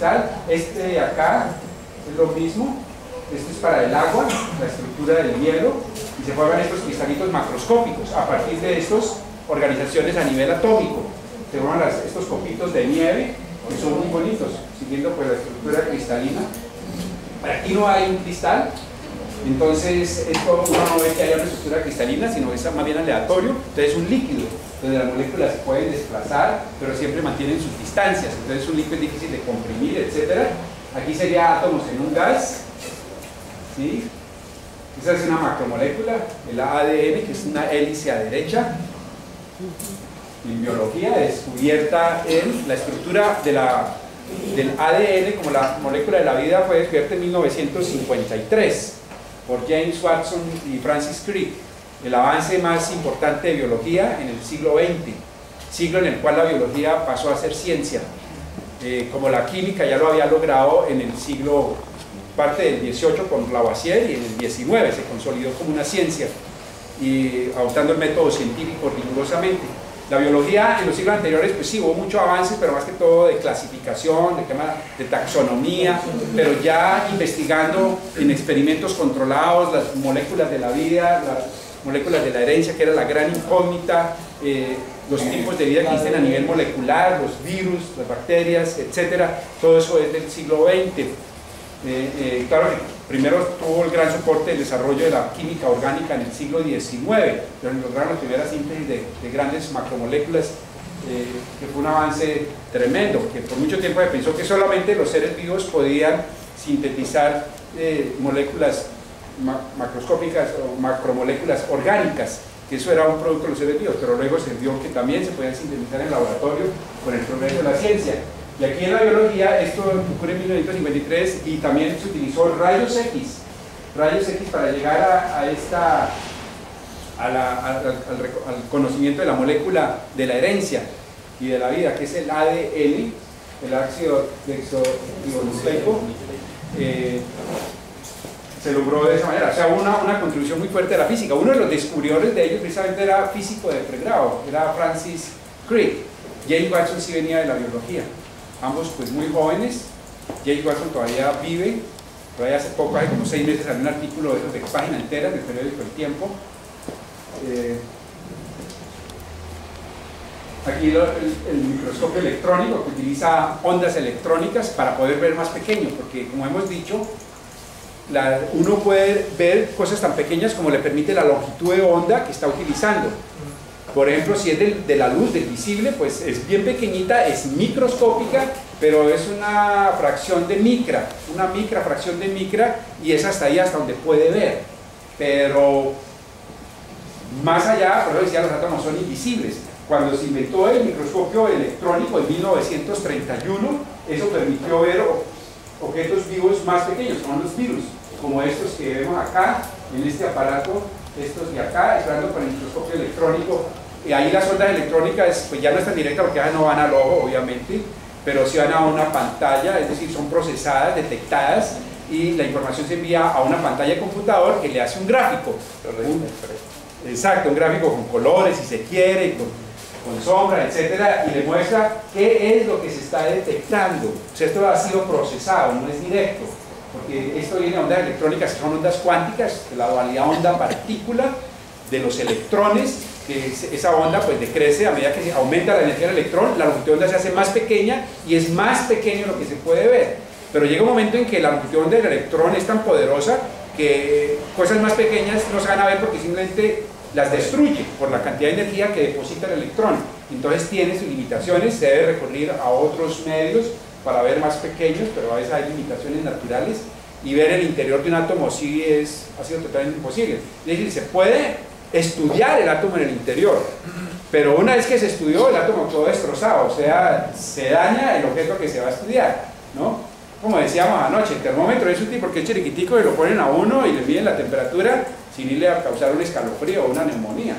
cristal. Este de acá es lo mismo. Esto es para el agua, la estructura del hielo, y se forman estos cristalitos macroscópicos. A partir de estas organizaciones a nivel atómico, se forman estos copitos de nieve, que son muy bonitos, siguiendo pues la estructura cristalina. Aquí no hay un cristal, entonces esto uno no ve que haya una estructura cristalina, sino es más bien aleatorio. Entonces es un líquido, donde las moléculas se pueden desplazar, pero siempre mantienen sus distancias. Entonces un líquido es difícil de comprimir, etc. Aquí sería átomos en un gas, ¿sí? Esa es una macromolécula, el ADN, que es una hélice a derecha. En biología, descubierta en la estructura del ADN como la molécula de la vida, fue descubierta en 1953 por James Watson y Francis Crick. El avance más importante de biología en el siglo XX, siglo en el cual la biología pasó a ser ciencia, como la química ya lo había logrado en el siglo, parte del XVIII con Lavoisier, y en el XIX se consolidó como una ciencia, y adoptando el método científico rigurosamente. La biología en los siglos anteriores, pues sí, hubo mucho avance, pero más que todo de clasificación, de taxonomía, pero ya investigando en experimentos controlados las moléculas de la vida, las moléculas de la herencia, que era la gran incógnita, los tipos de vida que existen a nivel molecular, los virus, las bacterias, etcétera. Todo eso es del siglo XX. Claro que primero tuvo el gran soporte del desarrollo de la química orgánica en el siglo XIX, donde lograron las primeras síntesis de grandes macromoléculas, que fue un avance tremendo, que por mucho tiempo se pensó que solamente los seres vivos podían sintetizar moléculas macroscópicas o macromoléculas orgánicas, que eso era un producto de los seres vivos, pero luego se vio que también se podían sintetizar en laboratorio con el progreso de la ciencia. Y aquí en la biología, esto ocurre en 1953, y también se utilizó rayos X para llegar al conocimiento de la molécula de la herencia y de la vida, que es el ADN, el ácido desoxirribonucleico. Se logró de esa manera, o sea, una contribución muy fuerte de la física. Uno de los descubridores de ellos precisamente era físico de pregrado, era Francis Crick. James Watson sí venía de la biología. Ambos pues muy jóvenes. James Watson todavía vive, todavía hace poco, hace como 6 meses, salió un artículo de página entera del periódico El Tiempo. Aquí el microscopio electrónico, que utiliza ondas electrónicas para poder ver más pequeño, porque como hemos dicho, uno puede ver cosas tan pequeñas como le permite la longitud de onda que está utilizando. Por ejemplo, si es de la luz, del visible, pues es bien pequeñita, es microscópica, pero es una fracción de micra, una fracción de micra, y es hasta ahí, hasta donde puede ver. Pero más allá, por eso decía, los átomos son invisibles. Cuando se inventó el microscopio electrónico en 1931, eso permitió ver objetos vivos más pequeños, como los virus, como estos que vemos acá, en este aparato, estos de acá, entrando con el microscopio electrónico. Y ahí las ondas electrónicas pues ya no están directas, porque ya no van al ojo, obviamente, pero sí van a una pantalla, es decir, son procesadas, detectadas, y la información se envía a una pantalla de computador que le hace un gráfico. Exacto, un gráfico con colores, si se quiere, con sombra, etcétera, y le muestra qué es lo que se está detectando. O sea, esto ha sido procesado, no es directo, porque esto viene de ondas electrónicas, que son ondas cuánticas, de la dualidad onda-partícula, de los electrones, que esa onda pues decrece a medida que aumenta la energía del electrón, la longitud de onda se hace más pequeña, y es más pequeño lo que se puede ver. Pero llega un momento en que la longitud de onda del electrón es tan poderosa que cosas más pequeñas no se van a ver, porque simplemente las destruye por la cantidad de energía que deposita el electrón. Entonces tiene sus limitaciones, se debe recurrir a otros medios para ver más pequeños, pero a veces hay limitaciones naturales, y ver el interior de un átomo sí ha sido totalmente imposible. Es decir, se puede estudiar el átomo en el interior, pero una vez que se estudió, el átomo quedó destrozado, o sea, se daña el objeto que se va a estudiar, ¿no? Como decíamos anoche, el termómetro es útil porque es chiquitico y lo ponen a uno y le miden la temperatura sin irle a causar un escalofrío o una neumonía.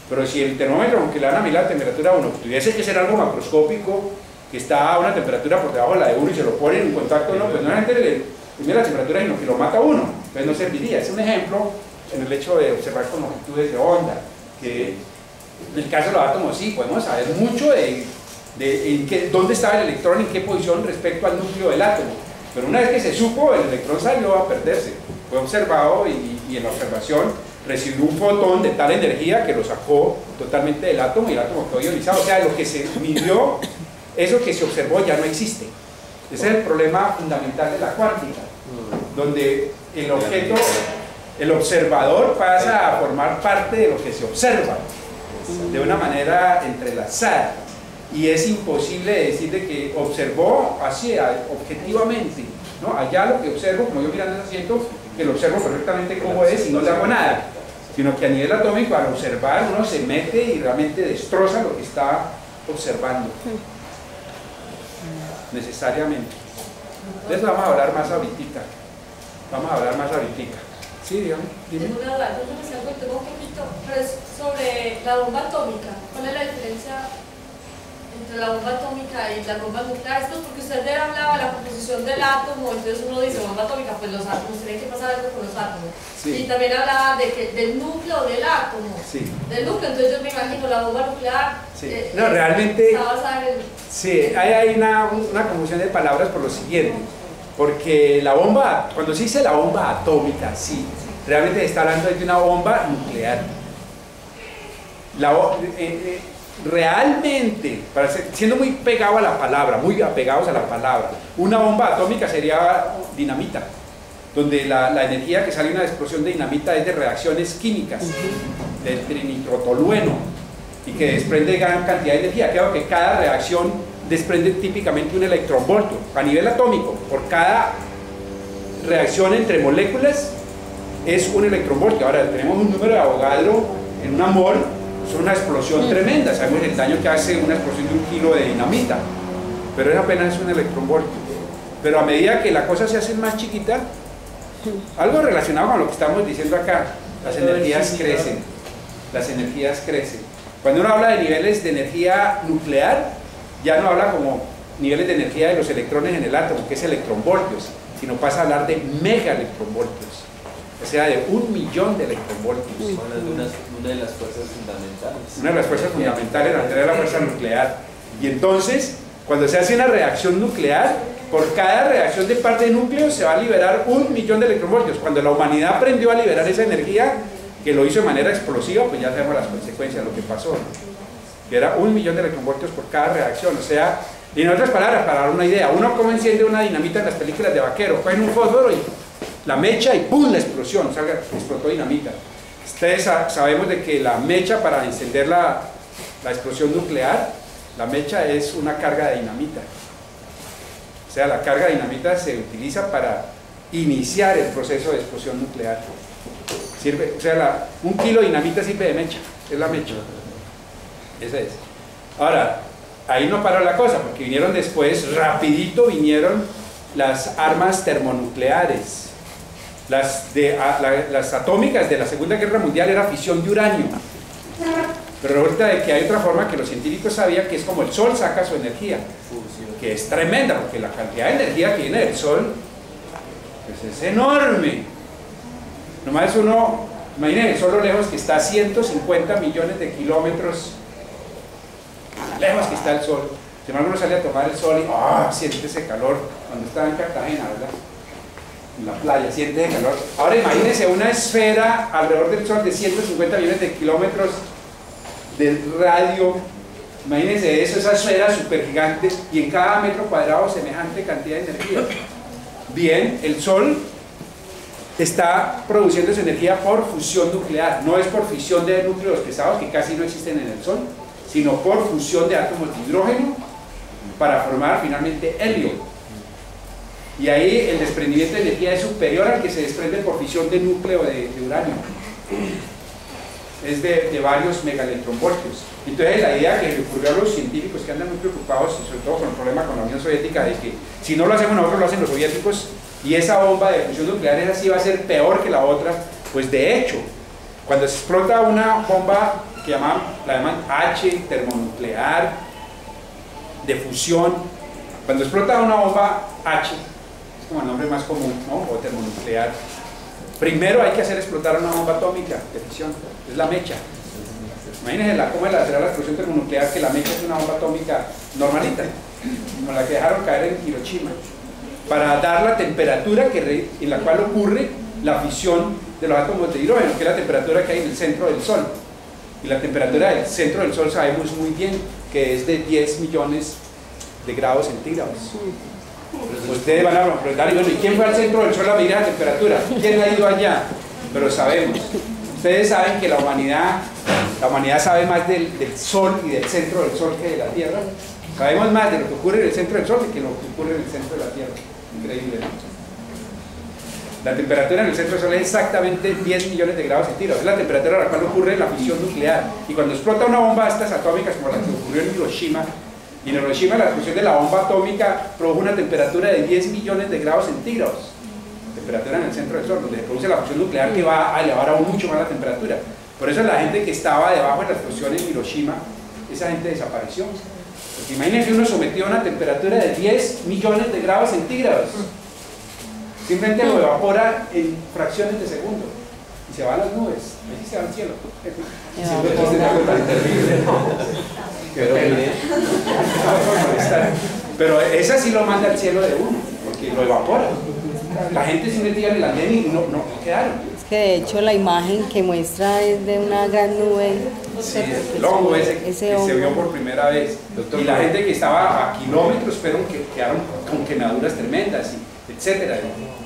Pero si el termómetro, aunque le van a medir la temperatura a uno, tuviese que ser algo macroscópico, que está a una temperatura por debajo de la de uno y se lo ponen en contacto, no, pues no solamente le mide la temperatura, sino que lo mata a uno, entonces no serviría. Es un ejemplo en el hecho de observar con longitudes de onda, que en el caso de los átomos sí, podemos saber mucho de de dónde estaba el electrón, en qué posición respecto al núcleo del átomo. Pero una vez que se supo, el electrón salió a perderse. Fue observado y en la observación recibió un fotón de tal energía que lo sacó totalmente del átomo y el átomo quedó ionizado. O sea, lo que se midió, eso que se observó ya no existe. Ese es el problema fundamental de la cuántica, donde el objeto, el observador pasa a formar parte de lo que se observa de una manera entrelazada, y es imposible decir de que observó así objetivamente, ¿no? Allá lo que observo, como yo mirando el asiento, que lo observo perfectamente como es y no le hago nada, sino que a nivel atómico, al observar, uno se mete y realmente destroza lo que está observando necesariamente. Entonces vamos a hablar más ahorita. Sí, dígame. Tengo una duda, yo me salgo y tengo un poquito, pero es sobre la bomba atómica. ¿Cuál es la diferencia entre la bomba atómica y las bombas nucleares? Pues porque usted hablaba de la composición del átomo, entonces uno dice bomba atómica, pues los átomos, tienen que pasar algo con los átomos. Sí. Y también hablaba del núcleo del átomo. Sí. Del núcleo, entonces yo me imagino la bomba nuclear. Sí. No, realmente. Está basada en el... Sí, hay una confusión de palabras por lo siguiente. Porque la bomba, cuando se dice la bomba atómica, sí, realmente se está hablando de una bomba nuclear. Realmente, siendo muy pegado a la palabra, muy apegados a la palabra, una bomba atómica sería dinamita, donde la energía que sale de una explosión de dinamita es de reacciones químicas, del trinitrotolueno, y que desprende gran cantidad de energía. Claro que cada reacción desprende típicamente un electronvoltio a nivel atómico. Por cada reacción entre moléculas es un electronvoltio. Ahora tenemos un número de Avogadro en una mol, es una explosión tremenda. Sabemos el daño que hace una explosión de 1 kilo de dinamita, pero es apenas un electronvoltio. Pero a medida que la cosa se hace más chiquita, algo relacionado con lo que estamos diciendo acá, las energías crecen. Las energías crecen. Cuando uno habla de niveles de energía nuclear, ya no habla como niveles de energía de los electrones en el átomo, que es electronvoltios, sino pasa a hablar de megaelectronvoltios, o sea, de 1.000.000 de electronvoltios. Una de las fuerzas fundamentales. Una de las fuerzas fundamentales, la teoría de la fuerza nuclear. Y entonces, cuando se hace una reacción nuclear, por cada reacción de parte de núcleos se va a liberar 1.000.000 de electronvoltios. Cuando la humanidad aprendió a liberar esa energía, que lo hizo de manera explosiva, pues ya sabemos las consecuencias de lo que pasó, ¿no? Que era 1.000.000 de electronvoltios por cada reacción. O sea, y en otras palabras, para dar una idea, uno como enciende una dinamita en las películas de vaquero, cogen un fósforo y la mecha y ¡pum! La explosión, o sea, explotó dinamita. Ustedes sabemos de que la mecha para encender la explosión nuclear, la mecha es una carga de dinamita. O sea, la carga de dinamita se utiliza para iniciar el proceso de explosión nuclear. Sirve, o sea, 1 kilo de dinamita sirve de mecha, es la mecha. Esa es. Ahora, ahí no paró la cosa, porque vinieron después, rapidito vinieron las armas termonucleares. Las atómicas de la Segunda Guerra Mundial era fisión de uranio. Pero resulta de que hay otra forma que los científicos sabían, que es como el Sol saca su energía, que es tremenda, porque la cantidad de energía que viene del Sol pues es enorme. Nomás uno, imaginen el Sol lo lejos que está, 150 millones de kilómetros lejos que está el Sol. Si uno sale a tomar el Sol y siente ese calor, cuando está en Cartagena, ¿verdad? En la playa, siente ese calor. Ahora imagínense una esfera alrededor del Sol de 150 millones de kilómetros de radio. Imagínense eso, esa esfera súper gigante, y en cada metro cuadrado semejante cantidad de energía. Bien, el Sol está produciendo esa energía por fusión nuclear, no es por fisión de núcleos pesados que casi no existen en el Sol, sino por fusión de átomos de hidrógeno para formar finalmente helio. Y ahí el desprendimiento de energía es superior al que se desprende por fisión de núcleo de uranio. Es de varios megaelectronvoltios. Entonces la idea que le ocurrió a los científicos que andan muy preocupados, y sobre todo con el problema con la Unión Soviética, de que si no lo hacemos nosotros, lo hacen los soviéticos, y esa bomba de fusión nuclear es así, va a ser peor que la otra. Pues de hecho, cuando se explota una bomba que la llaman H, termonuclear, de fusión, cuando explota una bomba H, es como el nombre más común, ¿no? O termonuclear, primero hay que hacer explotar una bomba atómica de fisión, es la mecha. Imagínense cómo será la explosión termonuclear, que la mecha es una bomba atómica normalita, como la que dejaron caer en Hiroshima, para dar la temperatura en la cual ocurre la fisión de los átomos de hidrógeno, que es la temperatura que hay en el centro del Sol. Y la temperatura del centro del Sol sabemos muy bien que es de 10 millones de grados centígrados. Ustedes van a preguntar, y bueno, ¿y quién fue al centro del Sol a medir la temperatura? ¿Quién ha ido allá? Pero sabemos. Ustedes saben que la humanidad sabe más del Sol y del centro del Sol que de la Tierra. Sabemos más de lo que ocurre en el centro del Sol que lo que ocurre en el centro de la Tierra. Increíble, ¿no? La temperatura en el centro del Sol es exactamente 10 millones de grados centígrados. Es la temperatura a la cual ocurre la fisión nuclear. Y cuando explota una bomba de estas atómicas, como la que ocurrió en Hiroshima, y en Hiroshima la explosión de la bomba atómica produjo una temperatura de 10 millones de grados centígrados. Temperatura en el centro del Sol, donde se produce la fusión nuclear que va a elevar aún mucho más la temperatura. Por eso la gente que estaba debajo de la explosión en Hiroshima, esa gente desapareció. Porque imagínense uno sometido a una temperatura de 10 millones de grados centígrados. Simplemente lo evapora en fracciones de segundo y se va a las nubes, ahí se va al cielo. Pero esa sí lo manda al cielo de uno, porque lo evapora. La gente simplemente iba en el andén y no quedaron. Es que de hecho la imagen que muestra es de una gran nube. Sí, el hongo ese que se vio por primera vez. Y la gente que estaba a kilómetros, pero que quedaron con quemaduras tremendas, etcétera.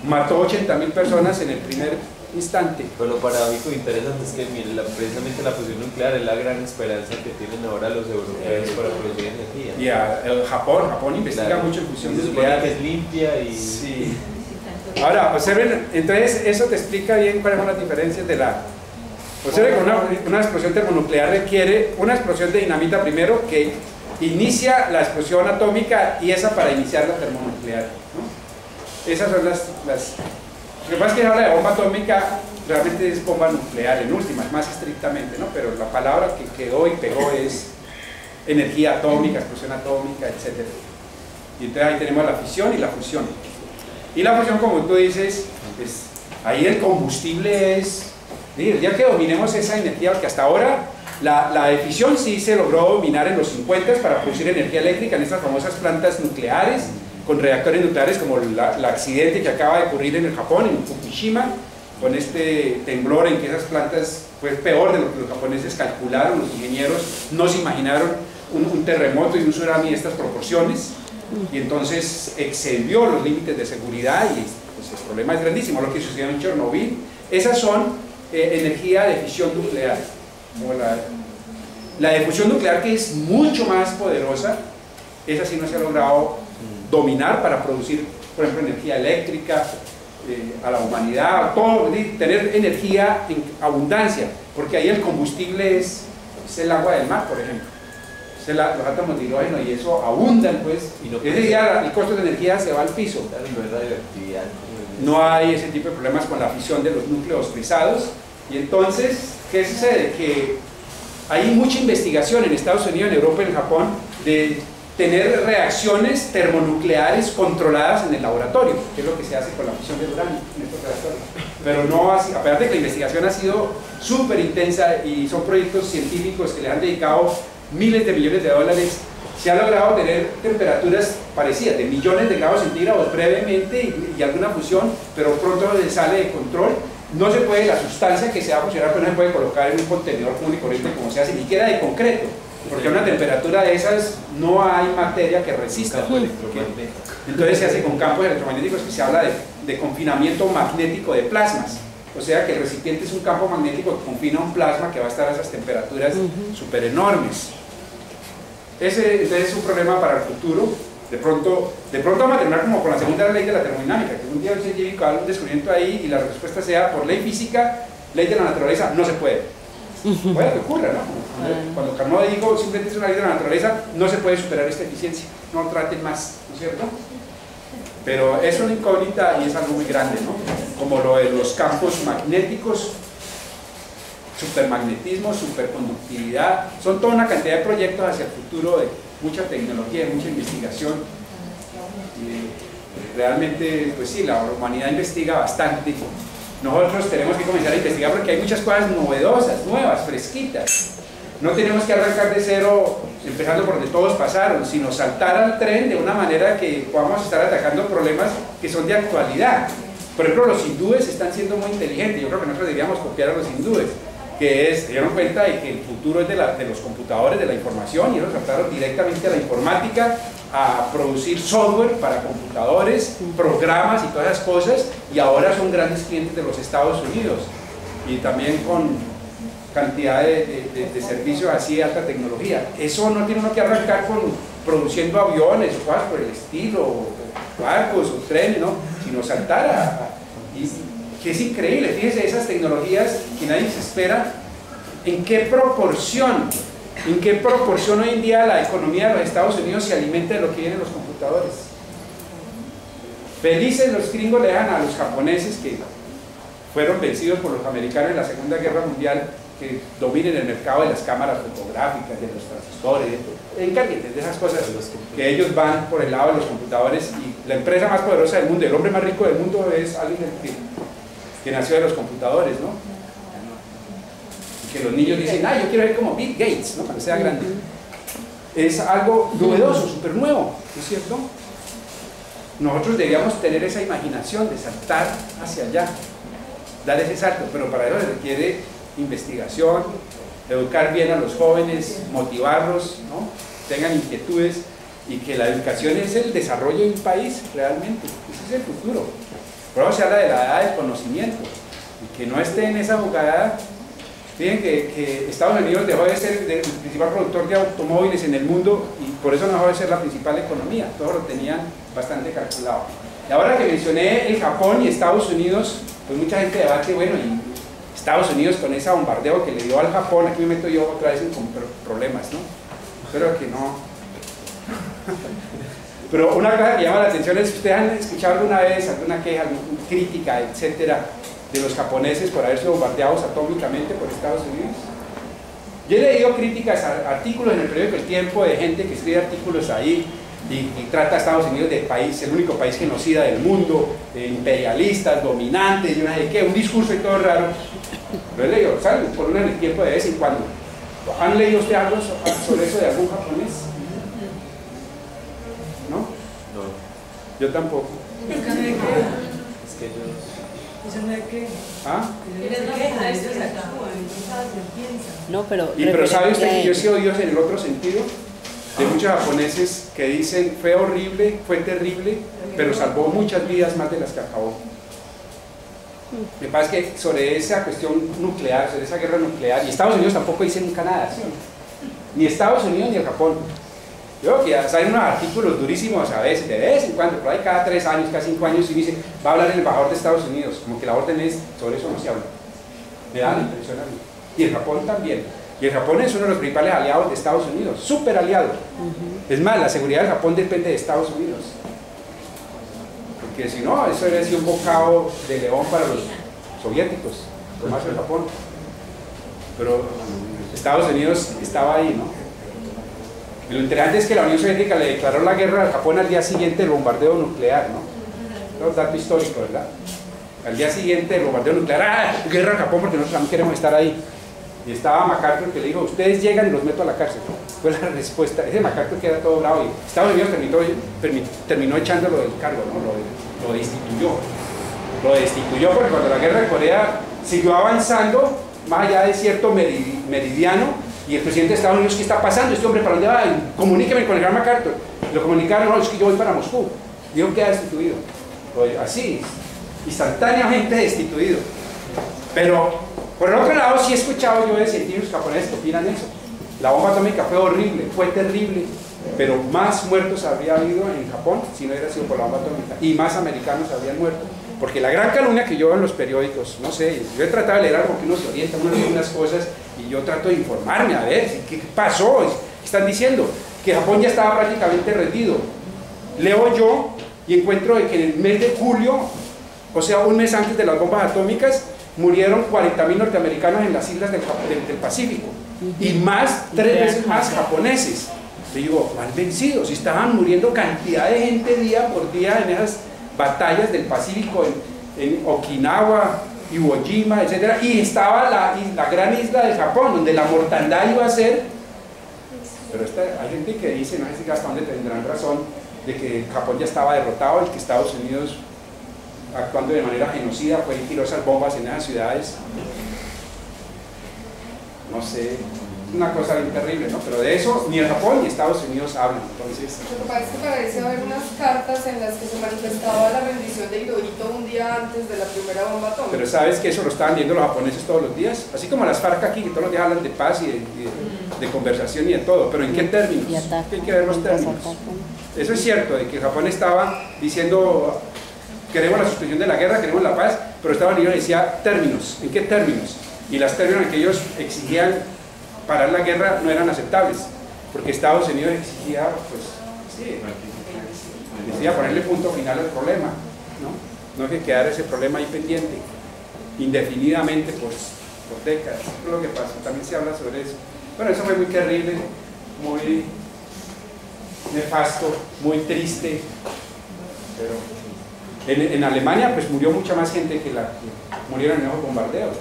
Mató 80.000 personas en el primer instante. Pero lo paradójico interesante es que mire, precisamente la fusión nuclear es la gran esperanza que tienen ahora los europeos para producir energía. Y Japón investiga mucho en fusión nuclear. Que es limpia y... Sí. Ahora, observen, entonces eso te explica bien cuáles son las diferencias de la... Observen que una explosión termonuclear requiere una explosión de dinamita primero que inicia la explosión atómica y esa para iniciar la termonuclear, ¿no? Esas son las... Lo que pasa es que habla de bomba atómica, realmente es bomba nuclear en últimas, más estrictamente, ¿no? Pero la palabra que quedó y pegó es energía atómica, explosión atómica, etc. Y entonces ahí tenemos la fisión y la fusión. Y la fusión, como tú dices, pues, ahí el combustible es... El día que dominemos esa energía, porque hasta ahora la de fisión sí se logró dominar en los 50 para producir energía eléctrica en estas famosas plantas nucleares, con reactores nucleares como el accidente que acaba de ocurrir en el Japón, en Fukushima, con este temblor en que esas plantas fue peor de lo que los japoneses calcularon, los ingenieros no se imaginaron un terremoto y un tsunami de estas proporciones, y entonces excedió los límites de seguridad y pues, el problema es grandísimo. Lo que sucedió en Chernobyl, esas son energía de fisión nuclear, como la de fusión nuclear, que es mucho más poderosa. Esa sí no se ha logrado dominar para producir, por ejemplo, energía eléctrica a la humanidad, todo, tener energía en abundancia, porque ahí el combustible es el agua del mar, por ejemplo. Los átomos de hidrógeno y eso abundan, pues, ese día el costo de energía se va al piso. No hay ese tipo de problemas con la fisión de los núcleos frisados. Y entonces, ¿qué sucede? Que hay mucha investigación en Estados Unidos, en Europa y en Japón de tener reacciones termonucleares controladas en el laboratorio, que es lo que se hace con la fisión del uranio en estos reactores. Pero no así, a pesar de que la investigación ha sido súper intensa y son proyectos científicos que le han dedicado miles de millones de dólares, se ha logrado tener temperaturas parecidas, de millones de grados centígrados brevemente y alguna fusión, pero pronto se sale de control. No se puede, la sustancia que se va a fusionar pues no se puede colocar en un contenedor común y corriente como se hace, ni siquiera de concreto, porque a una temperatura de esas no hay materia que resista. Entonces se hace con campos electromagnéticos, que se habla de confinamiento magnético de plasmas. O sea que el recipiente es un campo magnético que confina un plasma que va a estar a esas temperaturas súper enormes. Entonces es un problema para el futuro. De pronto vamos a terminar como con la segunda ley de la termodinámica, que un día un científico haga un descubrimiento ahí y la respuesta sea por ley física, ley de la naturaleza, no se puede. Puede que ocurra, ¿no? Cuando Carnot dijo simplemente es una ley de la naturaleza, no se puede superar esta eficiencia, no lo traten más, ¿no es cierto? Pero es una incógnita y es algo muy grande, ¿no? Como lo de los campos magnéticos, supermagnetismo, superconductividad, son toda una cantidad de proyectos hacia el futuro de mucha tecnología, de mucha investigación. Y realmente, pues sí, la humanidad investiga bastante. Nosotros tenemos que comenzar a investigar porque hay muchas cosas novedosas, nuevas, fresquitas. no tenemos que arrancar de cero, empezando por donde todos pasaron, sino saltar al tren de una manera que podamos estar atacando problemas que son de actualidad. Por ejemplo, los hindúes están siendo muy inteligentes. Yo creo que nosotros deberíamos copiar a los hindúes, que se dieron cuenta de que el futuro es de los computadores, de la información, y ellos saltaron directamente a la informática, a producir software para computadores, programas y todas esas cosas, y ahora son grandes clientes de los Estados Unidos, y también con cantidad de servicios así de alta tecnología. Eso no tiene uno que arrancar con produciendo aviones o cosas por el estilo, o barcos o trenes, ¿no? Sino saltar y que es increíble, fíjense, esas tecnologías que nadie se espera, en qué proporción hoy en día la economía de los Estados Unidos se alimenta de lo que vienen los computadores. Felices los gringos le dejan a los japoneses, que fueron vencidos por los americanos en la Segunda Guerra Mundial, que dominen el mercado de las cámaras fotográficas, de los transistores, encárguense de esas cosas, que ellos van por el lado de los computadores, y la empresa más poderosa del mundo, el hombre más rico del mundo es alguien que nació de los computadores, ¿no? Y que los niños dicen, yo quiero ser como Bill Gates, ¿no? Cuando sea grande. Es algo novedoso, súper nuevo, ¿no es cierto? Nosotros deberíamos tener esa imaginación de saltar hacia allá, dar ese salto, pero para eso se requiere investigación, educar bien a los jóvenes, motivarlos, ¿no? Tengan inquietudes, y que la educación es el desarrollo de un país realmente, ese es el futuro. Por eso se habla de la edad del conocimiento, y que no esté en esa jugada. Fíjense que Estados Unidos dejó de ser el principal productor de automóviles en el mundo, y por eso no dejó de ser la principal economía, todos lo tenían bastante calculado. Y ahora que mencioné el Japón y Estados Unidos, pues mucha gente debate, bueno, y Estados Unidos con ese bombardeo que le dio al Japón, aquí me meto yo otra vez en problemas, ¿no? Espero que no. Pero una cosa que llama la atención es, ¿ustedes han escuchado alguna vez alguna queja, alguna crítica, etcétera, de los japoneses por haber sido bombardeados atómicamente por Estados Unidos? Yo he leído críticas a artículos en el periódico El Tiempo de gente que escribe artículos ahí y trata a Estados Unidos de país, el único país genocida del mundo, imperialistas, dominantes, y una de qué, un discurso y todo raro. Lo he leído, ¿saben? Por uno en El Tiempo de vez en cuando. ¿Han leído usted algo sobre eso de algún japonés? ¿No? No. Yo tampoco. Es que yo... ¿Ah? No, pero ¿sabe usted que yo he sido Dios en el otro sentido? De muchos japoneses que dicen, fue horrible, fue terrible, pero salvó muchas vidas más de las que acabó. Me pasa que sobre esa cuestión nuclear, sobre esa guerra nuclear, y Estados Unidos tampoco dice nunca nada, ¿sí? Ni Estados Unidos ni el Japón. Yo creo que ya salen unos artículos durísimos a veces, de vez en cuando, por ahí cada 3 años, cada 5 años, y dice, va a hablar el embajador de Estados Unidos, como que la orden es, sobre eso no se habla. Me da la impresión a mí. Y el Japón también. Y el Japón es uno de los principales aliados de Estados Unidos, súper aliado. Es más, la seguridad del Japón depende de Estados Unidos. Porque si no, eso hubiera sido un bocado de león para los soviéticos, como hace el Japón. Pero Estados Unidos estaba ahí, ¿no? Y lo interesante es que la Unión Soviética le declaró la guerra al Japón al día siguiente del bombardeo nuclear, ¿no? Es un dato histórico, ¿verdad? Al día siguiente del bombardeo nuclear, guerra al Japón porque nosotros también queremos estar ahí. Y estaba MacArthur que le dijo, ustedes llegan y los meto a la cárcel. Fue la respuesta. Ese MacArthur queda todo bravo, y Estados Unidos terminó echándolo del cargo, ¿no? Lo destituyó. Lo destituyó porque cuando la guerra de Corea siguió avanzando, más allá de cierto meridiano, y el presidente de Estados Unidos, ¿qué está pasando? Este hombre, ¿para dónde va? Comuníqueme con el gran MacArthur. Lo comunicaron, no, es que yo voy para Moscú. Dijo, queda destituido. Así, instantáneamente destituido. Pero, por el otro lado, sí he escuchado yo de científicos japoneses que opinan eso. La bomba atómica fue horrible, fue terrible, pero más muertos habría habido en Japón si no hubiera sido por la bomba atómica. Y más americanos habrían muerto. Porque la gran calumnia que yo veo en los periódicos, no sé, yo he tratado de leer algo que uno se orienta, uno lee unas cosas, y yo trato de informarme, a ver, ¿qué pasó? Están diciendo que Japón ya estaba prácticamente rendido. Leo yo y encuentro de que en el mes de julio, o sea, un mes antes de las bombas atómicas, murieron 40.000 norteamericanos en las islas del Pacífico, y más, 3 veces más japoneses. Le digo, ¿cuál vencidos? Si estaban muriendo cantidad de gente día por día en esas batallas del Pacífico, en Okinawa, Iwo Jima, etc. Y estaba la gran isla de Japón, donde la mortandad iba a ser. Pero hay gente que dice, no sé si hasta dónde tendrán razón, de que Japón ya estaba derrotado y que Estados Unidos, actuando de manera genocida, fue y tiró esas bombas en esas ciudades. No sé, es una cosa bien terrible, ¿no? Pero de eso ni el Japón ni Estados Unidos hablan. Entonces, Lo que pasa es que parece haber unas cartas en las que se manifestaba la rendición de Hirohito un día antes de la primera bomba atómica. pero sabes que eso lo estaban viendo los japoneses todos los días, así como las FARC aquí, que todos los días hablan de paz y de conversación y de todo, pero ¿en qué términos? Hay que ver los términos. Eso es cierto, de que Japón estaba diciendo queremos la suspensión de la guerra, queremos la paz, pero Estados Unidos decía términos, ¿en qué términos? Y los términos que ellos exigían parar la guerra no eran aceptables, porque Estados Unidos exigía, pues, sí, decía ponerle punto final al problema, ¿no? No que quedara ese problema ahí pendiente, indefinidamente, pues, por décadas. Eso es lo que pasa, también se habla sobre eso. Bueno, eso fue muy terrible, muy nefasto, muy triste, pero en Alemania pues murió mucha más gente que la que murieron en esos bombardeos.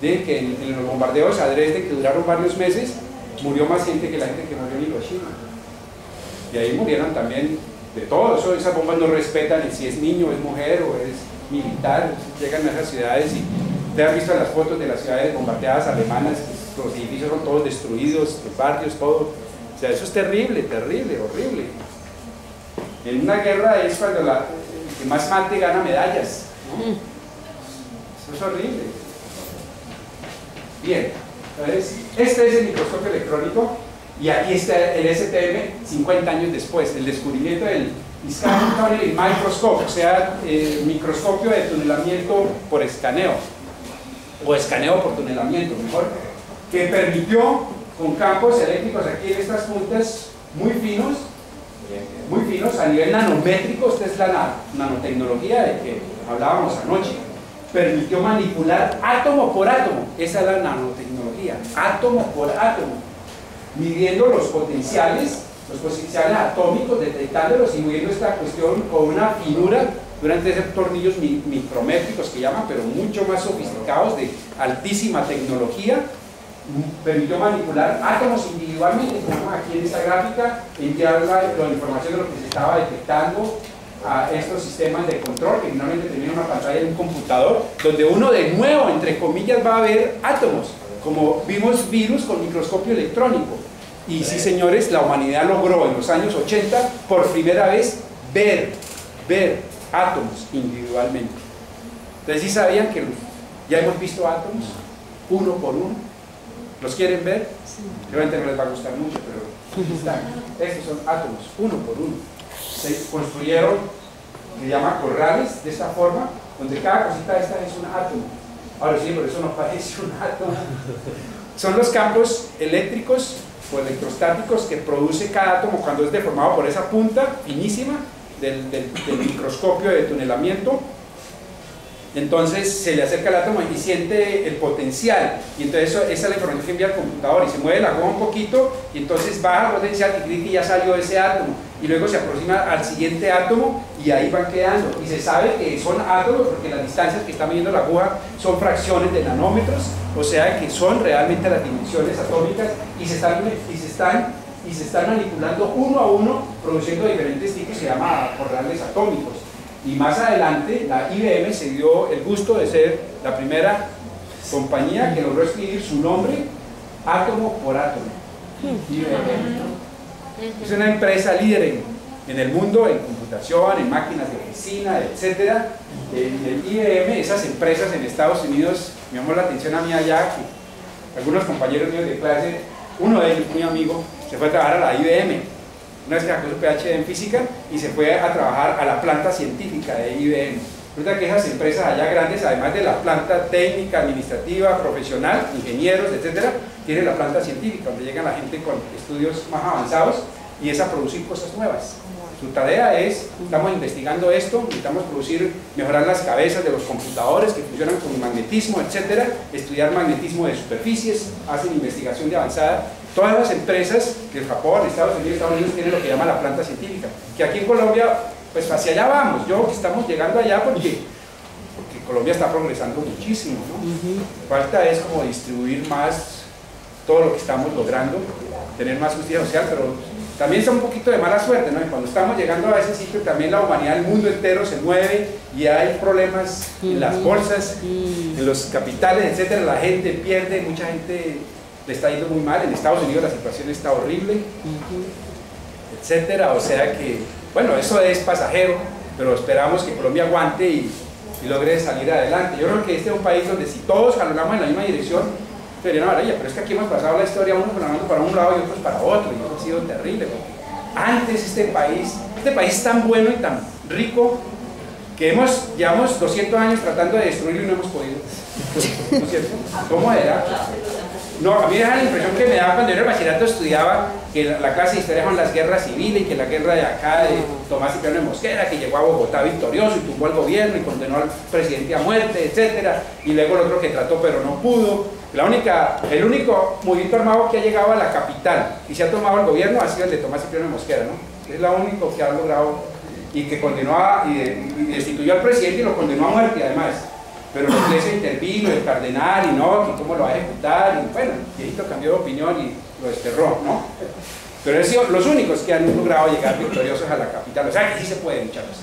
De que en los bombardeos a Dresde, que duraron varios meses, murió más gente que la gente que murió en Hiroshima. Y ahí murieron también de todo eso. Esas bombas no respetan si es niño, es mujer o es militar. Llegan a esas ciudades y te has visto las fotos de las ciudades bombardeadas alemanas, los edificios son todos destruidos, los barrios, todo. O sea, eso es terrible, terrible, horrible. En una guerra es cuando el que más mate gana medallas, ¿no? Eso es horrible. Bien, entonces, este es el microscopio electrónico y aquí está el STM 50 años después, el descubrimiento del Scanning Tunneling Microscope, o sea, el microscopio de tunelamiento por escaneo, o escaneo por tunelamiento, mejor, que permitió con campos eléctricos aquí en estas puntas muy finos a nivel nanométrico. Esta es la nanotecnología de que hablábamos anoche. Permitió manipular átomo por átomo, esa es la nanotecnología, átomo por átomo, midiendo los potenciales atómicos, detectándolos y midiendo esta cuestión con una finura durante esos tornillos micrométricos que llaman, pero mucho más sofisticados, de altísima tecnología. Permitió manipular átomos individualmente, como aquí en esta gráfica, enviar la información de lo que se estaba detectando a estos sistemas de control, que finalmente termina una pantalla de un computador, donde uno de nuevo, entre comillas, va a ver átomos, como vimos virus con microscopio electrónico. Y sí, señores, la humanidad logró en los años 80 por primera vez ver átomos individualmente. Entonces, ¿sí sabían que ya hemos visto átomos uno por uno? ¿Los quieren ver? Realmente no les va a gustar mucho, pero aquí están. Estos son átomos, uno por uno. Se construyeron, se llama corrales, de esta forma, donde cada cosita de esta es un átomo. Ahora sí, por eso no parece un átomo. Son los campos eléctricos o electrostáticos que produce cada átomo cuando es deformado por esa punta finísima del microscopio de tunelamiento. Entonces se le acerca el átomo y siente el potencial, y entonces esa es la información que envía al computador, y se mueve la goma un poquito y entonces baja el potencial y clic y ya salió ese átomo, y luego se aproxima al siguiente átomo y ahí van quedando, y se sabe que son átomos porque las distancias que está midiendo la aguja son fracciones de nanómetros, o sea que son realmente las dimensiones atómicas, y se están manipulando uno a uno, produciendo diferentes tipos, se llama corrales atómicos. Y más adelante la IBM se dio el gusto de ser la primera compañía que logró escribir su nombre átomo por átomo. IBM. Es una empresa líder en el mundo, en computación, en máquinas de oficina, etc. El IBM, esas empresas en Estados Unidos, me llamó la atención a mí allá, que algunos compañeros míos de clase, uno de ellos, muy amigo, se fue a trabajar a la IBM. Una vez que sacó su PhD en física y se fue a trabajar a la planta científica de IBM. Resulta que esas empresas allá grandes, además de la planta técnica, administrativa, profesional, ingenieros, etcétera, tienen la planta científica, donde llega la gente con estudios más avanzados y es a producir cosas nuevas. Su tarea es, estamos investigando esto, necesitamos mejorar las cabezas de los computadores que funcionan con magnetismo, etcétera, estudiar magnetismo de superficies, hacen investigación de avanzada. Todas las empresas que Japón, Estados Unidos tienen lo que llama la planta científica, que aquí en Colombia, pues hacia allá vamos. Yo que estamos llegando allá porque Colombia está progresando muchísimo, ¿no? Falta es como distribuir más todo lo que estamos logrando, tener más justicia social, pero también está un poquito de mala suerte, ¿no? Y cuando estamos llegando a ese sitio, también la humanidad, el mundo entero se mueve y hay problemas en las bolsas, en los capitales, etcétera. La gente pierde, mucha gente le está yendo muy mal. En Estados Unidos la situación está horrible, etcétera. O sea que, bueno, eso es pasajero, pero esperamos que Colombia aguante y logre salir adelante. Yo creo que este es un país donde si todos jalamos en la misma dirección, sería una maravilla, pero es que aquí hemos pasado la historia unos jalando para un lado y otros para otro, y eso ha sido terrible, porque antes este país es tan bueno y tan rico que llevamos 200 años tratando de destruirlo y no hemos podido. ¿No es cierto? ¿Cómo era? No, a mí me da la impresión que me daba cuando yo en el bachillerato estudiaba que la clase de historia son las guerras civiles y que la guerra de acá de Tomás Cipriano de Mosquera, que llegó a Bogotá victorioso y tumbó al gobierno y condenó al presidente a muerte, etcétera, y luego el otro que trató pero no pudo. El único movimiento armado que ha llegado a la capital y se ha tomado el gobierno ha sido el de Tomás Cipriano de Mosquera, ¿no? Es lo único que ha logrado y que continuó y destituyó al presidente y lo condenó a muerte además. Pero la iglesia intervino, el cardenal, y no, que cómo lo va a ejecutar, y bueno, el viejito cambió de opinión y lo desterró, ¿no? Pero han sido los únicos que han logrado llegar victoriosos a la capital, o sea que sí se puede, muchachos.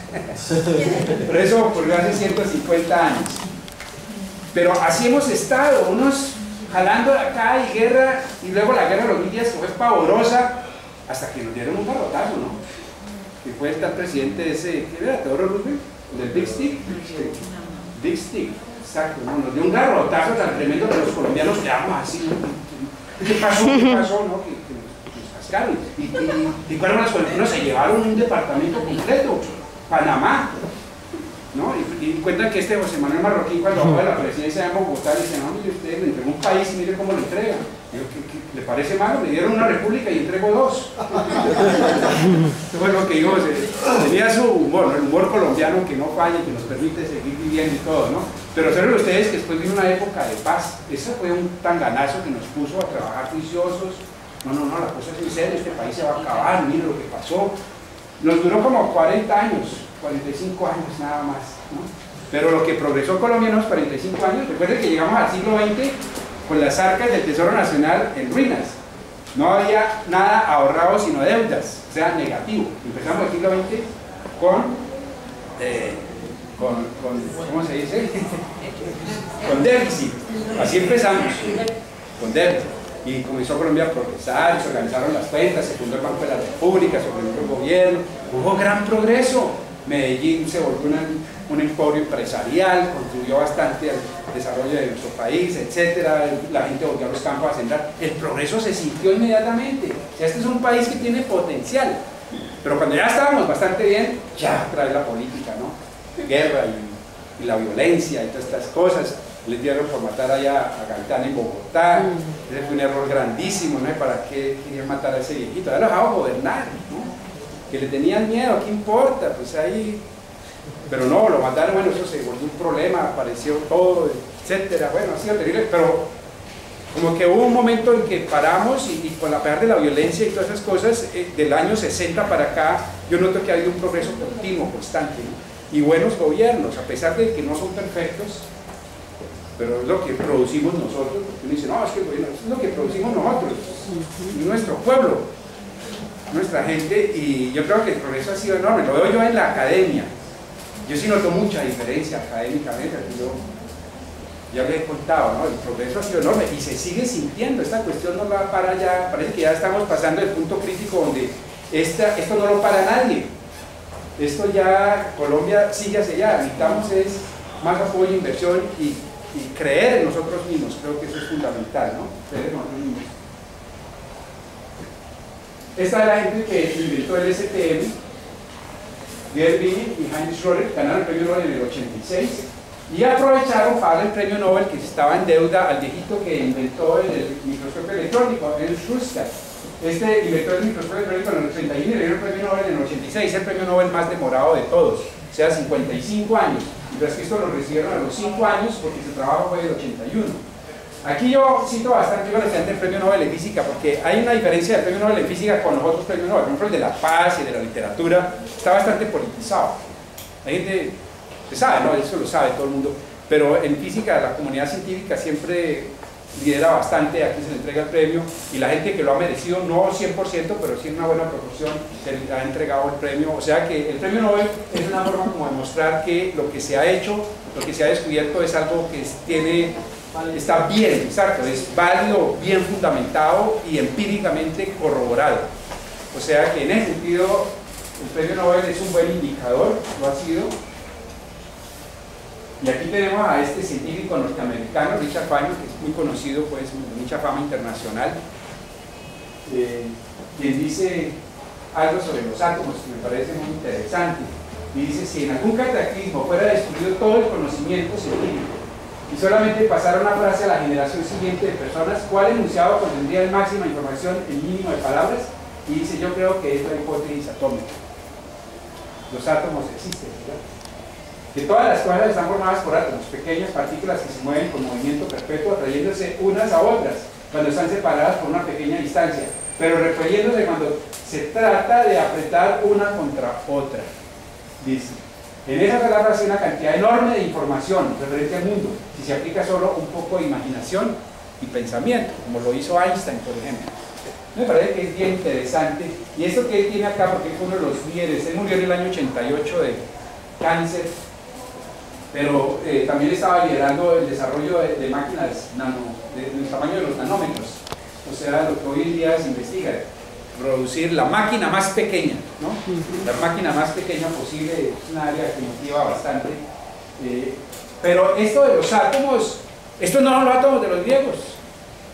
Pero eso ocurrió hace 150 años. Pero así hemos estado, unos jalando de acá y guerra, y luego la guerra de los 1000 días que fue pavorosa, hasta que nos dieron un garrotazo, ¿no? Que fue el tal presidente ese, ¿qué era? Teodoro Roosevelt, del Big Stick. Big Stick, exacto, ¿no? Nos dio un garrotazo tan tremendo que los colombianos quedamos así, ¿no? ¿Qué pasó? ¿Qué pasó? ¿No? Que nos cascaron. Y cuando los colombianos se llevaron un departamento completo, Panamá, ¿no? Y cuentan que este José Manuel Marroquín, cuando fue a la presidencia de Bogotá, dice: no, mire usted, le entregó un país y mire cómo lo entrega. Digo, ¿qué le parece malo? Me dieron una república y entrego 2. Fue lo que digo, tenía su humor, ¿no? El humor colombiano que no falla, que nos permite seguir viviendo y todo, ¿no? Pero saben ustedes que después vino una época de paz. Ese fue un tanganazo que nos puso a trabajar juiciosos. No, la cosa es en serio, este país se va a acabar, mire lo que pasó. Nos duró como 40 años, 45 años nada más, ¿no? Pero lo que progresó Colombia en los 45 años, recuerden que llegamos al siglo XX con las arcas del Tesoro Nacional en ruinas. No había nada ahorrado sino deudas, o sea, negativo. Empezamos el siglo XX ¿cómo se dice? Con déficit. Así empezamos, con déficit. Y comenzó Colombia a progresar, se organizaron las cuentas, se fundó el Banco de la República, se organizó el gobierno, hubo gran progreso. Medellín se volvió un emporio empresarial, contribuyó bastante al desarrollo de nuestro país, etcétera. La gente volvió a los campos a sembrar. El progreso se sintió inmediatamente. O sea, este es un país que tiene potencial. Pero cuando ya estábamos bastante bien, ya trae la política, ¿no? Guerra y la violencia y todas estas cosas. Les dieron por matar allá a Gaitán en Bogotá. Ese fue un error grandísimo, ¿no? ¿Para qué querían matar a ese viejito? Ahora lo dejaban gobernar, ¿no? Que le tenían miedo, ¿qué importa? Pues ahí, pero no, lo mataron, bueno, eso se volvió un problema, apareció todo, etcétera, bueno, ha sido terrible, pero como que hubo un momento en que paramos y con la pesar de la violencia y todas esas cosas, del año 60 para acá, yo noto que ha habido un progreso continuo, constante, ¿no? Y buenos gobiernos, a pesar de que no son perfectos, pero es lo que producimos nosotros, porque uno dice, no, es que bueno, es lo que producimos nosotros, nuestro pueblo, nuestra gente, y yo creo que el progreso ha sido enorme. Lo veo yo en la academia. Yo sí noto mucha diferencia académicamente, ya le he contado, ¿no? El progreso ha sido enorme y se sigue sintiendo. Esta cuestión no va para allá, parece que ya estamos pasando el punto crítico donde esto no lo para nadie. Esto ya, Colombia sigue hacia allá. Necesitamos es más apoyo, inversión y creer en nosotros mismos. Creo que eso es fundamental, ¿no? Creer en nosotros mismos. Esta es la gente que inventó el STM. Gerd Wiener y Heinrich Schroeder ganaron el premio Nobel en el 86 y aprovecharon para dar el premio Nobel que estaba en deuda al viejito que inventó el microscopio electrónico, el Schuster. Este inventó el microscopio electrónico en el 31 y le dieron el premio Nobel en el 86, el premio Nobel más demorado de todos, o sea, 55 años. Mientras que esto lo recibieron a los 5 años porque su trabajo fue del 81. Aquí yo cito bastante el premio Nobel en física porque hay una diferencia del premio Nobel en física con los otros premios Nobel. Por ejemplo, el de la paz y de la literatura está bastante politizado. La gente se sabe, ¿no? Eso lo sabe todo el mundo. pero en física la comunidad científica siempre lidera bastante a quien se le entrega el premio, y la gente que lo ha merecido, no 100%, pero sí en una buena proporción, se le ha entregado el premio. O sea que el premio Nobel es una forma como de mostrar que lo que se ha hecho, lo que se ha descubierto es algo que está bien, exacto, es válido, bien fundamentado y empíricamente corroborado. O sea que en ese sentido el premio Nobel es un buen indicador, lo ha sido. Y aquí tenemos a este científico norteamericano, Richard Feynman, que es muy conocido, pues, de mucha fama internacional, quien dice algo sobre los átomos que me parece muy interesante. Y dice: si en algún cataclismo fuera destruido todo el conocimiento científico y solamente pasara una frase a la generación siguiente de personas, ¿cuál enunciado contendría el máxima información en mínimo de palabras? Y dice: yo creo que es la hipótesis atómica. Los átomos existen, ¿verdad? Que todas las cosas están formadas por átomos, pequeñas partículas que se mueven con movimiento perpetuo, atrayéndose unas a otras cuando están separadas por una pequeña distancia, pero repeliéndose cuando se trata de apretar una contra otra. Dice: en esas palabras hay una cantidad enorme de información referente al mundo, si se aplica solo un poco de imaginación y pensamiento, como lo hizo Einstein, por ejemplo. Me parece que es bien interesante, y esto que él tiene acá, porque es uno de los líderes, él murió en el año 88 de cáncer, pero también estaba liderando el desarrollo de máquinas del tamaño de los nanómetros, o sea, lo que hoy en día se investiga, producir la máquina más pequeña, ¿no? La máquina más pequeña posible, es un área que motiva bastante, pero esto de los átomos, estos no son los átomos de los griegos,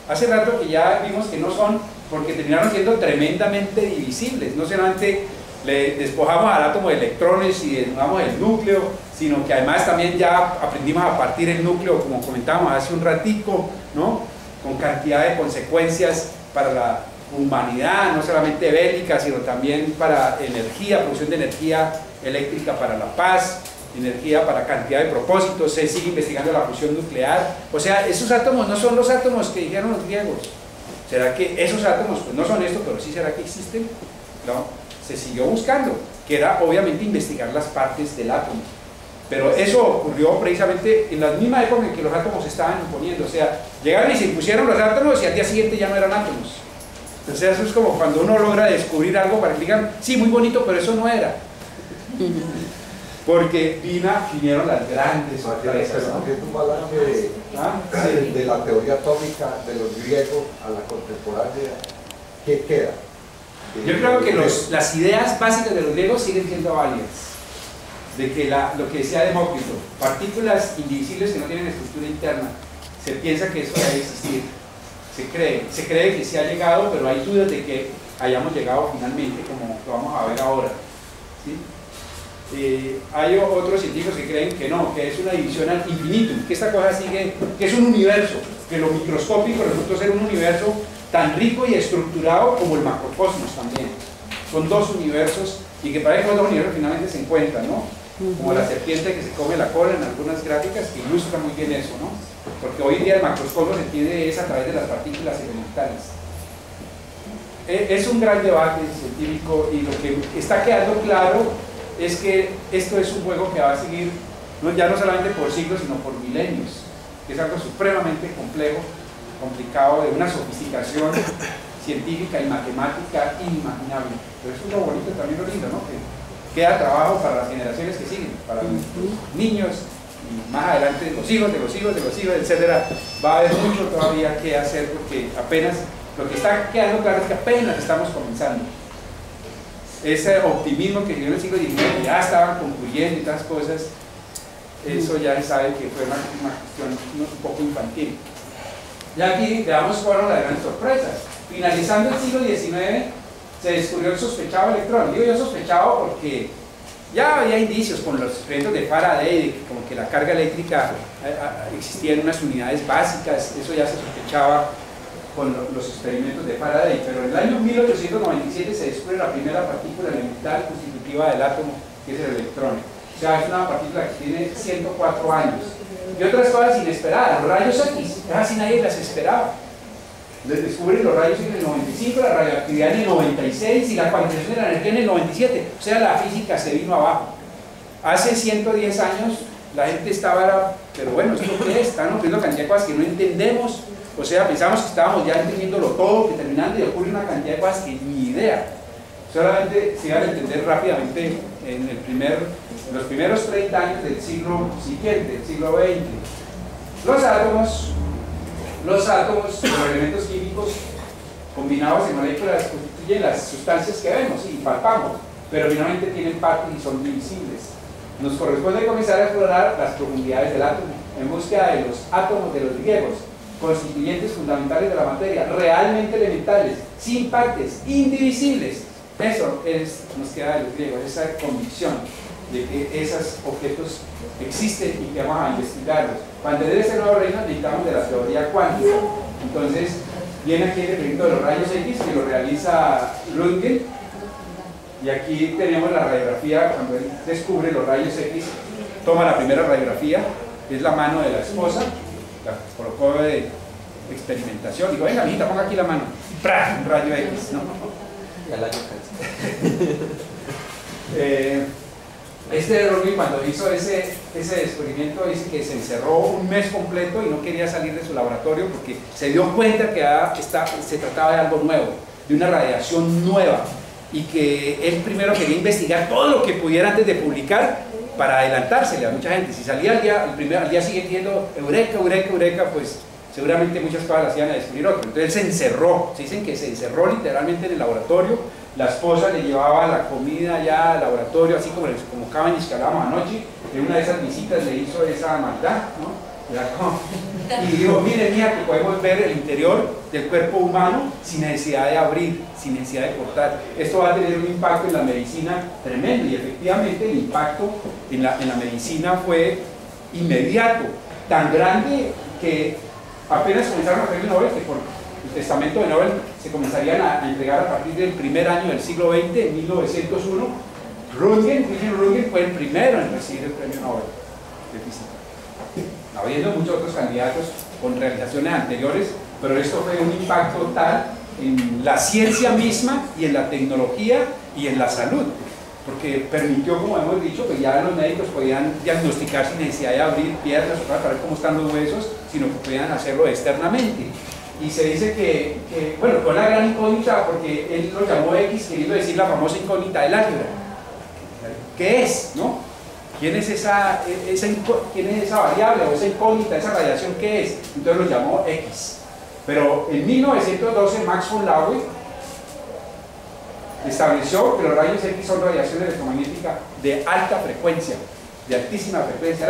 hace rato que ya vimos que no son, porque terminaron siendo tremendamente divisibles, no solamente le despojamos al átomo de electrones y desnudamos el núcleo, sino que además también ya aprendimos a partir el núcleo, como comentábamos hace un ratico, ¿no? Con cantidad de consecuencias para la humanidad, no solamente bélica, sino también para energía, producción de energía eléctrica para la paz, energía para cantidad de propósitos, se sigue investigando la fusión nuclear. O sea, esos átomos no son los átomos que dijeron los griegos. ¿Será que esos átomos, pues no son estos, pero sí será que existen? No, se siguió buscando, que era obviamente investigar las partes del átomo. Pero eso ocurrió precisamente en la misma época en que los átomos se estaban imponiendo. O sea, llegaron y se impusieron los átomos y al día siguiente ya no eran átomos. Entonces eso es como cuando uno logra descubrir algo para que digan: sí, muy bonito, pero eso no era. Porque vinieron las grandes sorpresas, ¿no? Haciendo un balance de la teoría atómica de los griegos a la contemporánea, ¿qué queda? Yo creo que las ideas básicas de los griegos siguen siendo válidas. De que lo que decía Demócrito, partículas indivisibles que no tienen estructura interna, se piensa que eso debe existir. Se cree que se ha llegado, pero hay dudas de que hayamos llegado finalmente, como lo vamos a ver ahora, ¿sí? Hay otros científicos que creen que no, que es una división al infinitum, que esta cosa sigue, que es un universo, que lo microscópico resulta ser un universo tan rico y estructurado como el macrocosmos también. Son dos universos, y que parece que los dos universos finalmente se encuentran, ¿no? Como la serpiente que se come la cola en algunas gráficas, que ilustra muy bien eso, ¿no? Porque hoy en día el macroscopio se entiende es a través de las partículas elementales. Es un gran debate científico, y lo que está quedando claro es que esto es un juego que va a seguir, ya no solamente por siglos, sino por milenios, que es algo supremamente complejo, complicado, de una sofisticación científica y matemática inimaginable. Pero eso es lo bonito, también lo lindo, ¿no? Que queda trabajo para las generaciones que siguen, para nuestros niños, y más adelante los hijos de los hijos de los hijos, etcétera. Va a haber mucho todavía que hacer, porque apenas, lo que está quedando claro es que apenas estamos comenzando. Ese optimismo que vivió en el siglo XIX, ya estaban concluyendo y otras cosas, eso ya se sabe que fue una cuestión un poco infantil. Y aquí veamos cuáles fueron las grandes sorpresas. Finalizando el siglo XIX, se descubrió el sospechado electrón. Digo yo sospechado porque ya había indicios con los experimentos de Faraday de que como que la carga eléctrica existía en unas unidades básicas, eso ya se sospechaba con los experimentos de Faraday, pero en el año 1897 se descubre la primera partícula elemental constitutiva del átomo, que es el electrón. O sea, es una partícula que tiene 104 años. Y otras cosas inesperadas, los rayos X, casi nadie las esperaba. Les descubren los rayos en el 95, la radioactividad en el 96 y la cuantización de la energía en el 97. O sea, la física se vino abajo. Hace 110 años la gente estaba, pero bueno, ¿esto qué es? Estaban ocurriendo cantidad de cosas que no entendemos, o sea, pensamos que estábamos ya entendiéndolo todo, que terminando y ocurre una cantidad de cosas que ni idea. Solamente se iban a entender rápidamente en los primeros 30 años del siglo siguiente, del siglo XX. Los átomos, los elementos químicos combinados en moléculas constituyen las sustancias que vemos y palpamos, pero finalmente tienen partes y son divisibles. Nos corresponde comenzar a explorar las profundidades del átomo, en búsqueda de los átomos de los griegos, constituyentes fundamentales de la materia, realmente elementales, sin partes, indivisibles. Eso nos queda de los griegos, esa convicción de que esos objetos existen y que vamos a investigarlos. Para entender este nuevo reino necesitamos de la teoría cuántica. Entonces, viene aquí el experimento de los rayos X que lo realiza Röntgen, y aquí tenemos la radiografía. Cuando él descubre los rayos X, toma la primera radiografía, es la mano de la esposa, la colocó de experimentación, digo, venga, mijita, ponga aquí la mano, ¡prá! Un rayo X, ¿no? Y al año Röntgen, cuando hizo ese descubrimiento, dice que se encerró un mes completo y no quería salir de su laboratorio porque se dio cuenta que se trataba de algo nuevo, de una radiación nueva, y que él primero quería investigar todo lo que pudiera antes de publicar para adelantársele a mucha gente. Si salía al día siguiente diciendo eureka, eureka, eureka, pues seguramente muchas cosas las iban a descubrir otro. Entonces él se encerró, se dicen que se encerró literalmente en el laboratorio. La esposa le llevaba la comida ya al laboratorio, así como Cavendish que hablábamos anoche. En una de esas visitas le hizo esa maldad, ¿no? Y digo, miren, mira, que podemos ver el interior del cuerpo humano sin necesidad de abrir, sin necesidad de cortar. Esto va a tener un impacto en la medicina tremendo, y efectivamente el impacto en la medicina fue inmediato, tan grande que apenas comenzaron los premios Nobel, que por el testamento de Nobel se comenzarían a entregar a partir del primer año del siglo XX, en 1901. Wilhelm Röntgen fue el primero en recibir el premio Nobel de física, habiendo muchos otros candidatos con realizaciones anteriores, pero esto fue un impacto tal en la ciencia misma y en la tecnología y en la salud, porque permitió, como hemos dicho, que ya los médicos podían diagnosticar sin necesidad de abrir piernas para ver cómo están los huesos, sino que podían hacerlo externamente. Y se dice que bueno, fue una gran incógnita, porque él lo llamó X, queriendo decir la famosa incógnita del álgebra. ¿Qué es? ¿No? ¿Quién es esa variable o esa incógnita, esa radiación? ¿Qué es? Entonces lo llamó X. Pero en 1912 Max von Laue estableció que los rayos X son radiación electromagnética de alta frecuencia, de altísima frecuencia.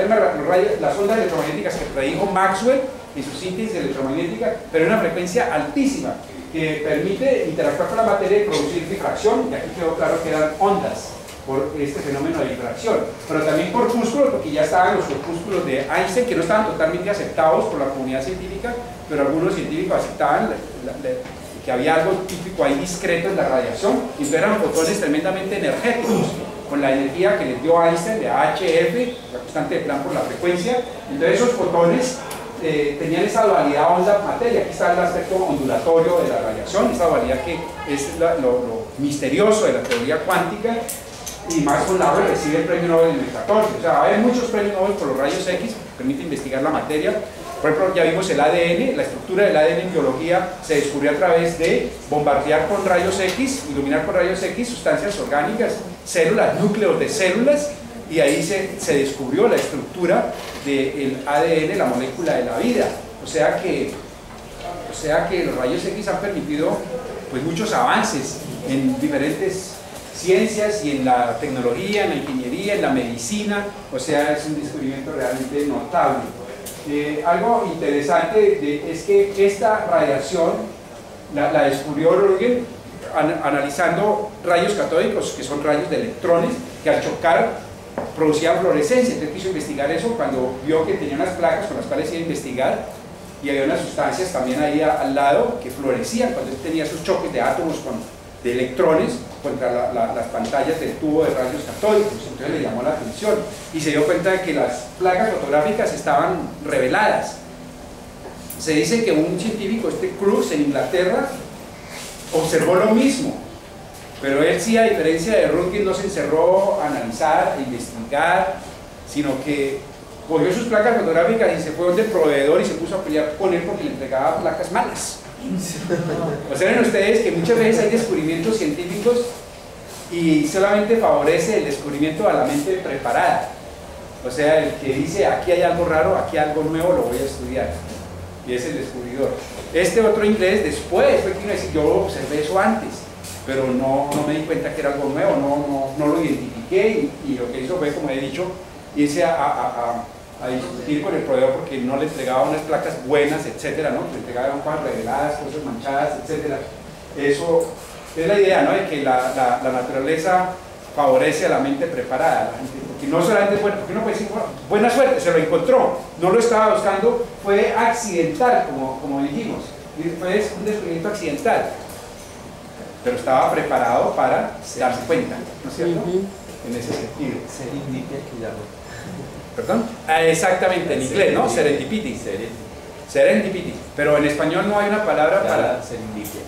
Las ondas electromagnéticas que predijo Maxwell en su síntesis electromagnética, pero en una frecuencia altísima, que permite interactuar con la materia y producir difracción, y aquí quedó claro que eran ondas por este fenómeno de difracción, pero también corpúsculos, porque ya estaban los corpúsculos de Einstein, que no estaban totalmente aceptados por la comunidad científica, pero algunos científicos aceptaban que había algo típico ahí discreto en la radiación, y entonces eran fotones tremendamente energéticos, con la energía que les dio Einstein de HF, la constante de Planck por la frecuencia. Entonces esos fotones tenían esa dualidad onda-materia. Aquí está el aspecto ondulatorio de la radiación, esa dualidad que es lo misterioso de la teoría cuántica. Y Max von Laue recibe el premio Nobel en el 14. O sea, va a haber muchos premios Nobel por los rayos X, que permite investigar la materia. Por ejemplo, ya vimos el ADN, la estructura del ADN en biología se descubrió a través de bombardear con rayos X, iluminar con rayos X sustancias orgánicas, células, núcleos de células, y ahí se descubrió la estructura del ADN, la molécula de la vida. O sea que los rayos X han permitido pues muchos avances en diferentes ciencias y en la tecnología, en la ingeniería, en la medicina. O sea, es un descubrimiento realmente notable. Algo interesante es que esta radiación la descubrió Röntgen analizando rayos catódicos, que son rayos de electrones que al chocar producían fluorescencia. Entonces quiso investigar eso cuando vio que tenía unas placas con las cuales iba a investigar, y había unas sustancias también ahí al lado que fluorescían cuando él tenía esos choques de átomos de electrones contra las pantallas del tubo de rayos catódicos. Entonces le llamó la atención y se dio cuenta de que las placas fotográficas estaban reveladas. Se dice que un científico, Cruz, en Inglaterra, observó lo mismo, pero él sí, a diferencia de Röntgen, no se encerró a analizar, a investigar, sino que cogió sus placas fotográficas y se fue donde el proveedor y se puso a pelear con él porque le entregaba placas malas. Observen ustedes que muchas veces hay descubrimientos científicos y solamente favorece el descubrimiento a la mente preparada. O sea, el que dice aquí hay algo raro, aquí hay algo nuevo, lo voy a estudiar. Y es el descubridor. Este otro inglés después fue quien decir, yo observé eso antes, pero no me di cuenta que era algo nuevo, no lo identifiqué y lo que hizo fue, como he dicho, irse a discutir con el proveedor porque no le entregaba unas placas buenas, etcétera, ¿no? Le entregaban cosas reveladas, cosas manchadas, etcétera. Eso es la idea, ¿no? De que la naturaleza favorece a la mente preparada, a la gente, porque no solamente es bueno, porque uno puede decir, bueno, buena suerte, se lo encontró, no lo estaba buscando, fue accidental, como dijimos, fue un descubrimiento accidental, pero estaba preparado para darse cuenta, ¿no es cierto? En ese sentido. Serendipia que llamo. ¿Perdón? Exactamente, en inglés, ¿no? Serendipity. Serendipity, pero en español no hay una palabra para... Serendipia.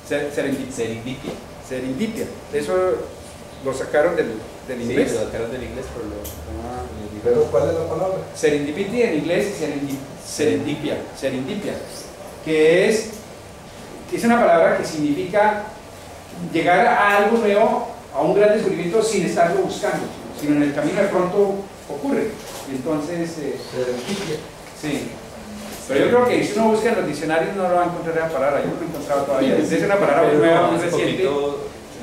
Serendipia. Serendipia. Eso lo sacaron del inglés. Sí, lo sacaron del inglés, pero ¿Pero cuál es la palabra? Serendipity en inglés y serendipia, que es una palabra que significa llegar a algo nuevo, a un gran descubrimiento sin estarlo buscando, sino en el camino de pronto ocurre. Entonces, serendipia. Sí. Pero yo creo que si uno busca en los diccionarios no lo va a encontrar la palabra, yo no lo he encontrado todavía. Es una palabra muy nueva, muy reciente,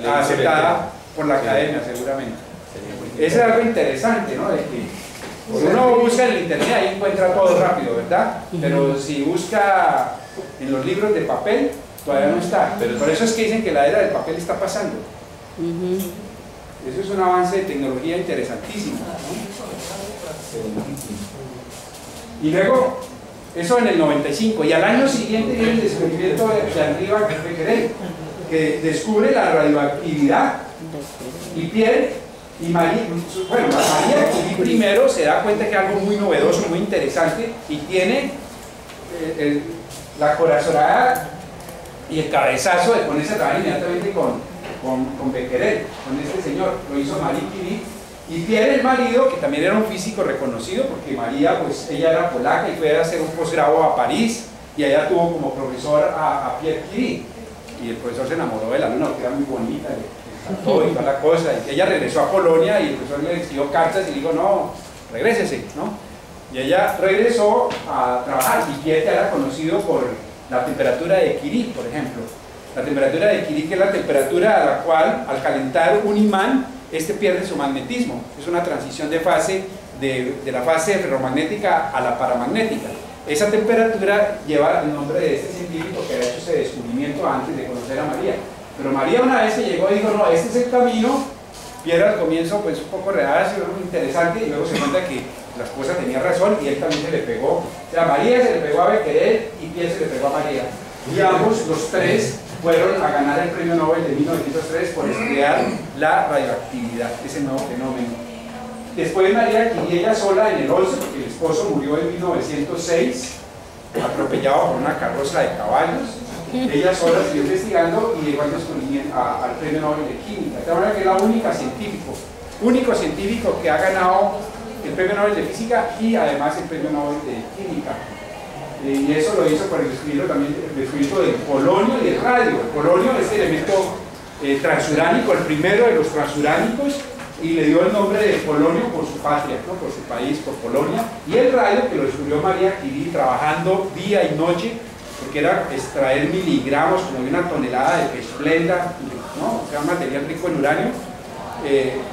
aceptada por la academia seguramente. Eso es algo interesante, ¿no? De que uno busca en el internet, ahí encuentra todo rápido, ¿verdad? Pero si busca en los libros de papel, todavía no está. Pero por eso es que dicen que la era del papel está pasando. Eso es un avance de tecnología interesantísimo, ¿no? Y luego, eso en el 95, y al año siguiente viene el descubrimiento de Henri Becquerel, que descubre la radioactividad, y Pierre y María Curie primero se da cuenta que es algo muy novedoso, muy interesante, y tiene la corazonada y el cabezazo de ponerse a trabajar inmediatamente con Becquerel, con este señor. Lo hizo Marie Curie, y Pierre, el marido, que también era un físico reconocido, porque María, pues ella era polaca y fue a hacer un posgrado a París, y allá tuvo como profesor a Pierre Curie, y el profesor se enamoró de la luna porque era muy bonita, y toda la cosa, y ella regresó a Polonia y el profesor le escribió cartas y le dijo, no, regrésese, ¿no? Y ella regresó a trabajar, y Pierre era conocido por la temperatura de Curie, por ejemplo. La temperatura de Curie, que es la temperatura a la cual, al calentar un imán, este pierde su magnetismo. Es una transición de fase, de la fase ferromagnética a la paramagnética. Esa temperatura lleva el nombre de este científico que ha hecho ese descubrimiento antes de conocer a María. Pero María una vez que llegó dijo, no, este es el camino. Pierre al comienzo pues un poco reacio, muy interesante, y luego se cuenta que la esposa tenía razón y él también se le pegó. O sea, María se le pegó a Becquerel y Pierre se le pegó a María. Y ambos, los tres, fueron a ganar el premio Nobel de 1903 por estudiar la radioactividad, ese nuevo fenómeno. Después María Curie, ella sola en el 11, porque el esposo murió en 1906, atropellado por una carroza de caballos. Ella sola siguió investigando y llegó al descubrimiento al premio Nobel de Química. De manera que es la único científico que ha ganado el premio Nobel de Física y además el premio Nobel de Química. Y eso lo hizo por el descubrimiento del polonio y del radio. El polonio es el elemento transuránico, el primero de los transuránicos, y le dio el nombre de polonio por su patria, ¿no? Por su país, por Polonia. Y el radio, que lo descubrió María Curie trabajando día y noche, porque era extraer miligramos, como de una tonelada de esplenda, ¿no? O sea, un material rico en uranio.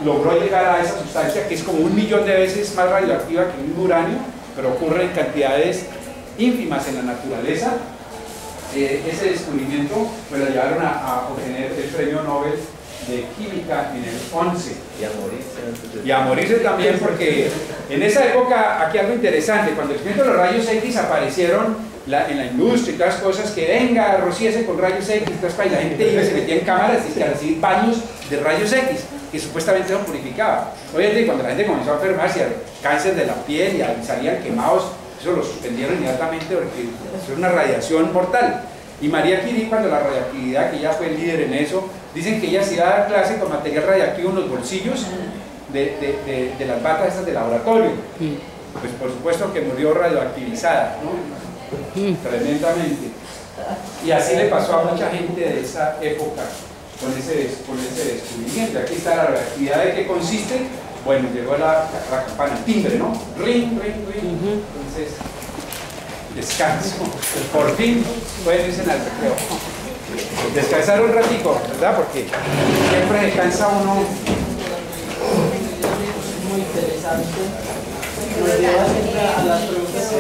Logró llegar a esa sustancia que es como 1.000.000 de veces más radioactiva que un uranio, pero ocurre en cantidades ínfimas en la naturaleza. Ese descubrimiento pues lo llevaron a obtener el premio Nobel de Química en el 11. Y a morirse también, porque en esa época, aquí algo interesante, cuando el experimento de los rayos X aparecieron en la industria y todas las cosas, que venga, rocíese con rayos X, y la gente iba y se metía en cámaras y a recibir baños de rayos X, que supuestamente lo purificaba. Obviamente, cuando la gente comenzó a enfermarse, cáncer de la piel y salían quemados, eso lo suspendieron inmediatamente porque es una radiación mortal. Y María Curie, cuando la radioactividad, que ella fue el líder en eso, dicen que ella se iba a dar clase con material radioactivo en los bolsillos de las batas estas de laboratorio. pues por supuesto que murió radioactivizada, ¿no? Tremendamente. Y así le pasó a mucha gente de esa época con ese descubrimiento. Aquí está la radioactividad. ¿De qué consiste? Bueno, llegó la campana, el timbre, ¿no? Ring, ring, ring. Entonces, descanso. Por fin pueden irse al recreo. Descansar un ratico, ¿verdad? Porque siempre descansa uno. Muy interesante. Nos lleva siempre a las preguntas que